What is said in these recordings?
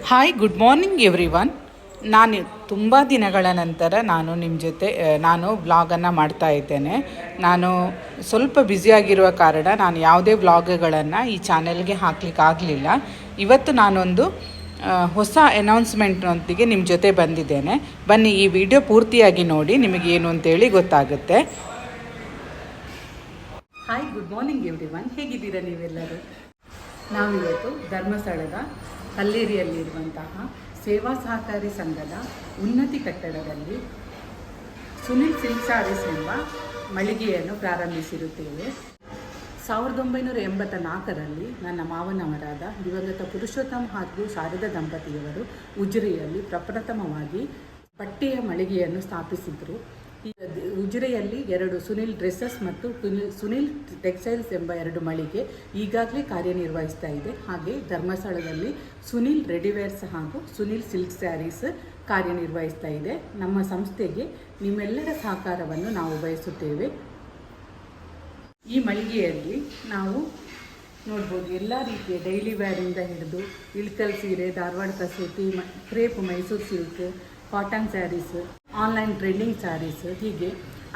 Hi, good morning everyone. ನಾನು ತುಂಬ ದಿನಗಳ ನಂತರ ನಿಮ್ಮ ಜೊತೆ ವ್ಲಾಗನ್ನು ಮಾಡ್ತಾ ಇದ್ದೇನೆ. ನಾನು ಸ್ವಲ್ಪ ಬ್ಯುಸಿಯಾಗಿರುವ ಕಾರಣ ನಾನು ಯಾವುದೇ ವ್ಲಾಗ್ಗಳನ್ನು ಈ ಚಾನೆಲ್ಗೆ ಹಾಕಲಿಕ್ಕಾಗಲಿಲ್ಲ. ಇವತ್ತು ನಾನೊಂದು ಹೊಸ ಅನೌನ್ಸ್ಮೆಂಟ್ನೊಂದಿಗೆ ನಿಮ್ಮ ಜೊತೆ ಬಂದಿದ್ದೇನೆ. ಬನ್ನಿ, ಈ ವಿಡಿಯೋ ಪೂರ್ತಿಯಾಗಿ ನೋಡಿ, ನಿಮಗೆ ಏನು ಅಂತೇಳಿ ಗೊತ್ತಾಗುತ್ತೆ. Hi, good morning everyone. ಹೇಗಿದ್ದೀರಾ ನೀವೆಲ್ಲರೂ? ನಾವಿವತ್ತು ಧರ್ಮಸ್ಥಳದ ಕಲ್ಲೇರಿಯಲ್ಲಿರುವಂತಹ ಸೇವಾ ಸಹಕಾರಿ ಸಂಘದ ಉನ್ನತಿ ಕಟ್ಟಡದಲ್ಲಿ ಸುನಿಲ್ ಸಿಲ್ಕ್ ಸಾರೀಸ್ ಎಂಬ ಮಳಿಗೆಯನ್ನು ಪ್ರಾರಂಭಿಸಿರುತ್ತೇವೆ. 1984ರಲ್ಲಿ ನನ್ನ ಮಾವನವರಾದ ದಿವಂಗತ ಪುರುಷೋತ್ತಮ್ ಹಾಗೂ ಶಾರದಾ ದಂಪತಿಯವರು ಉಜಿರೆಯಲ್ಲಿ ಪ್ರಪ್ರಥಮವಾಗಿ ಬಟ್ಟೆಯ ಮಳಿಗೆಯನ್ನು ಸ್ಥಾಪಿಸಿದರು. ಈ ಉಜಿರೆಯಲ್ಲಿ 2 ಸುನಿಲ್ ಡ್ರೆಸ್ಸಸ್ ಮತ್ತು ಸುನಿಲ್ ಟೆಕ್ಸ್ಟೈಲ್ಸ್ ಎಂಬ 2 ಮಳಿಗೆ ಈಗಾಗಲೇ ಕಾರ್ಯನಿರ್ವಹಿಸ್ತಾ ಇದೆ. ಹಾಗೆ ಧರ್ಮಸ್ಥಳದಲ್ಲಿ ಸುನಿಲ್ ರೆಡಿವೇರ್ಸ್ ಹಾಗೂ ಸುನಿಲ್ ಸಿಲ್ಕ್ ಸ್ಯಾರೀಸ್ ಕಾರ್ಯನಿರ್ವಹಿಸ್ತಾ ಇದೆ. ನಮ್ಮ ಸಂಸ್ಥೆಗೆ ನಿಮ್ಮೆಲ್ಲರ ಸಹಕಾರವನ್ನು ನಾವು ಬಯಸುತ್ತೇವೆ. ಈ ಮಳಿಗೆಯಲ್ಲಿ ನಾವು ನೋಡ್ಬೋದು, ಎಲ್ಲ ರೀತಿಯ ಡೈಲಿ ವೇರಿಂದ ಹಿಡಿದು ಇಳ್ಕಲ್ ಸೀರೆ, Dharwad Kasuti, crepe Mysore silk, cotton sarees, online trending sarees, ಹೀಗೆ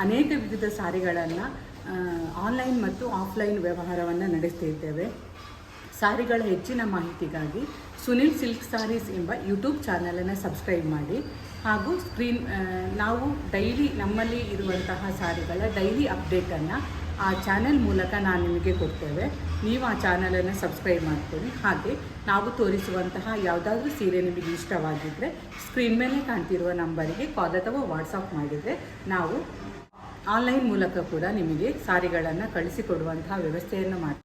ಅನೇಕ ವಿಧದ ಸಾರಿಗಳನ್ನು ಆನ್ಲೈನ್ ಮತ್ತು ಆಫ್ಲೈನ್ ವ್ಯವಹಾರವನ್ನು ನಡೆಸ್ತಿದ್ದೇವೆ. ಸಾರಿಗಳ ಹೆಚ್ಚಿನ ಮಾಹಿತಿಗಾಗಿ ಸುನಿಲ್ ಸಿಲ್ಕ್ ಸಾರೀಸ್ ಎಂಬ ಯೂಟ್ಯೂಬ್ ಚಾನಲನ್ನು ಸಬ್ಸ್ಕ್ರೈಬ್ ಮಾಡಿ. ಹಾಗೂ ನಾವು ಡೈಲಿ ನಮ್ಮಲ್ಲಿ ಇರುವಂತಹ ಸಾರಿಗಳ ಡೈಲಿ ಅಪ್ಡೇಟನ್ನು ಆ ಚಾನೆಲ್ ಮೂಲಕ ನಾನು ನಿಮಗೆ ಕೊಡ್ತೇವೆ. ನೀವು ಆ ಚಾನಲನ್ನು ಸಬ್ಸ್ಕ್ರೈಬ್ ಮಾಡ್ಕೊಳ್ಳಿ. ಹಾಗೆ ನಾವು ತೋರಿಸುವಂತಹ ಯಾವುದಾದ್ರೂ ಸೀರೆ ನಿಮಗೆ ಇಷ್ಟವಾಗಿದ್ದರೆ ಸ್ಕ್ರೀನ್ ಮೇಲೆ ಕಾಣ್ತಿರುವ ನಂಬರಿಗೆ ಕಾಲ್ ಅಥವಾ ವಾಟ್ಸಪ್ ಮಾಡಿದರೆ ನಾವು ಆನ್ಲೈನ್ ಮೂಲಕ ಕೂಡ ನಿಮಗೆ ಸಾರಿಗಳನ್ನು ಕಳಿಸಿಕೊಡುವಂತಹ ವ್ಯವಸ್ಥೆಯನ್ನು ಮಾಡ್ತೀವಿ.